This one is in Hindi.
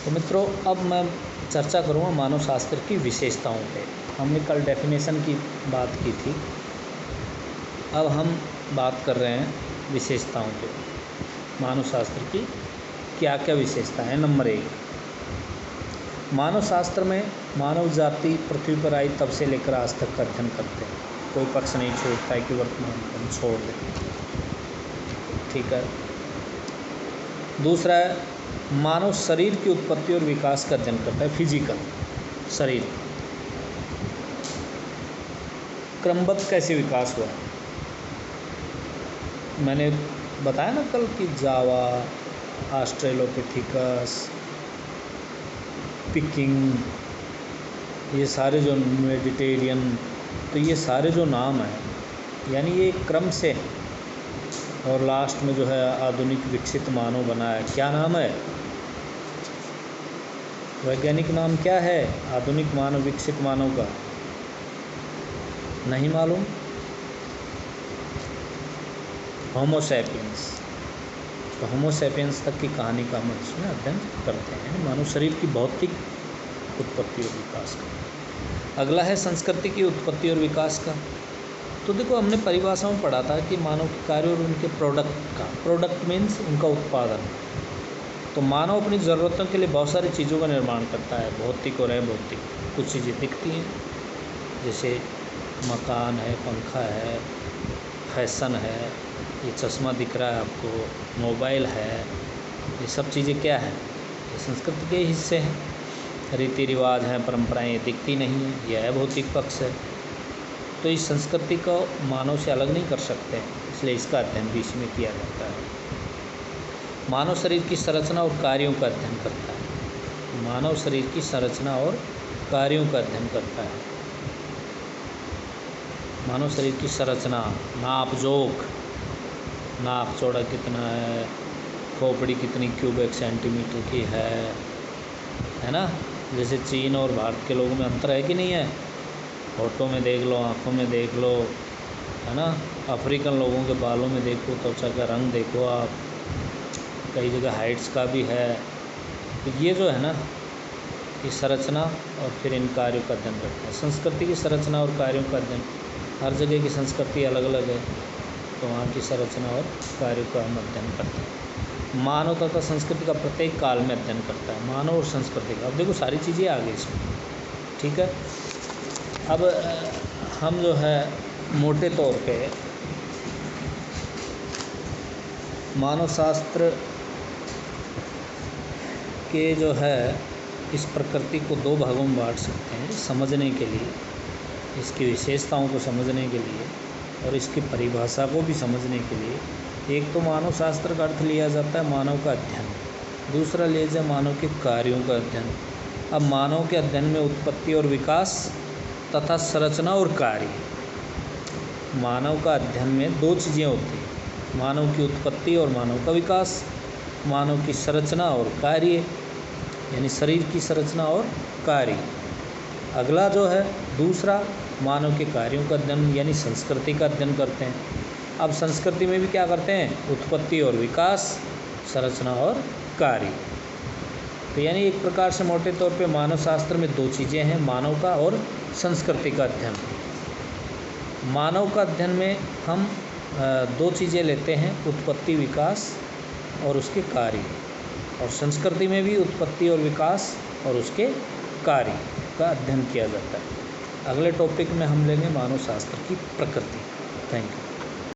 तो मित्रों, अब मैं चर्चा करूँगा मानव शास्त्र की विशेषताओं पे। हमने कल डेफिनेशन की बात की थी, अब हम बात कर रहे हैं विशेषताओं पे। मानव शास्त्र की क्या क्या विशेषता है। नंबर 1, मानव शास्त्र में मानव जाति पृथ्वी पर आई तब से लेकर आज तक का अध्ययन करते हैं। कोई पक्ष नहीं छोड़ता है कि वर्तमान को हम छोड़ दें। ठीक है। दूसरा है, मानव शरीर की उत्पत्ति और विकास का अध्ययन करता है। फिजिकल शरीर क्रमबद्ध कैसे विकास हुआ। मैंने बताया ना कल कि जावा, ऑस्ट्रेलोपिथिकस, पिकिंग, ये सारे जो मेडिटेरियन, तो ये सारे जो नाम हैं यानी ये क्रम से है। और लास्ट में जो है आधुनिक विकसित मानव बना है। क्या नाम है? वैज्ञानिक नाम क्या है आधुनिक मानव विकसित मानव का? नहीं मालूम? Homo sapiens. तो होमो सैपियंस तक की कहानी का हम इसमें अध्ययन करते हैं, मानव शरीर की भौतिक उत्पत्ति और विकास का। अगला है संस्कृति की उत्पत्ति और विकास का। तो देखो, हमने परिभाषा में पढ़ा था कि मानव के कार्य और उनके प्रोडक्ट का, प्रोडक्ट मीन्स उनका उत्पादन। तो मानव अपनी ज़रूरतों के लिए बहुत सारी चीज़ों का निर्माण करता है, भौतिक और अभौतिक। कुछ चीज़ें दिखती हैं जैसे मकान है, पंखा है, फैशन है, ये चश्मा दिख रहा है आपको, मोबाइल है, ये सब चीज़ें क्या है? ये संस्कृति के हिस्से हैं। रीति रिवाज हैं, परंपराएं, ये दिखती नहीं हैं, यह अभौतिक पक्ष है। तो इस संस्कृति को मानव से अलग नहीं कर सकते, इसलिए इसका अध्ययन भी इसमें किया जाता है। मानव शरीर की संरचना और कार्यों का अध्ययन करता है। मानव शरीर की संरचना और कार्यों का अध्ययन करता है। मानव शरीर की संरचना, नाप जोख, नाप चौड़ा कितना है, खोपड़ी कितनी क्यूबिक सेंटीमीटर की है ना। जैसे चीन और भारत के लोगों में अंतर है कि नहीं है? फोटो में देख लो, आँखों में देख लो, है ना। अफ्रीकन लोगों के बालों में देखो, त्वचा का रंग देखो आप, कई जगह हाइट्स का भी है। तो ये जो है ना, ये संरचना और फिर इन कार्यों का अध्ययन करते हैं। संस्कृति की संरचना और कार्यों का अध्ययन, हर जगह की संस्कृति अलग अलग है, तो वहाँ की संरचना और कार्यों का हम अध्ययन करते हैं। मानव तथा संस्कृति का प्रत्येक काल में अध्ययन करता है। मानव और संस्कृति का, अब देखो सारी चीज़ें आ गई इसमें। ठीक है। अब हम जो है मोटे तौर पे मानव शास्त्र के जो है इस प्रकृति को दो भागों में बांट सकते हैं समझने के लिए, इसकी विशेषताओं को समझने के लिए और इसकी परिभाषा को भी समझने के लिए। एक तो मानव शास्त्र का अर्थ लिया जाता है मानव का अध्ययन, दूसरा लिया जाए मानव के कार्यों का अध्ययन। अब मानव के अध्ययन में उत्पत्ति और विकास तथा संरचना और कार्य। मानव का अध्ययन में दो चीज़ें होती हैं, मानव की उत्पत्ति और मानव का विकास, मानव की संरचना और कार्य, यानी शरीर की संरचना और कार्य। अगला जो है दूसरा, मानव के कार्यों का अध्ययन यानी संस्कृति का अध्ययन करते हैं। अब संस्कृति में भी क्या करते हैं? उत्पत्ति और विकास, संरचना और कार्य। तो यानी एक प्रकार से मोटे तौर पे मानव शास्त्र में दो चीज़ें हैं, मानव का और संस्कृति का अध्ययन। मानव का अध्ययन में हम दो चीज़ें लेते हैं, उत्पत्ति विकास और उसके कार्य, और संस्कृति में भी उत्पत्ति और विकास और उसके कार्य का अध्ययन किया जाता है। अगले टॉपिक में हम लेंगे मानव शास्त्र की प्रकृति। Thank you.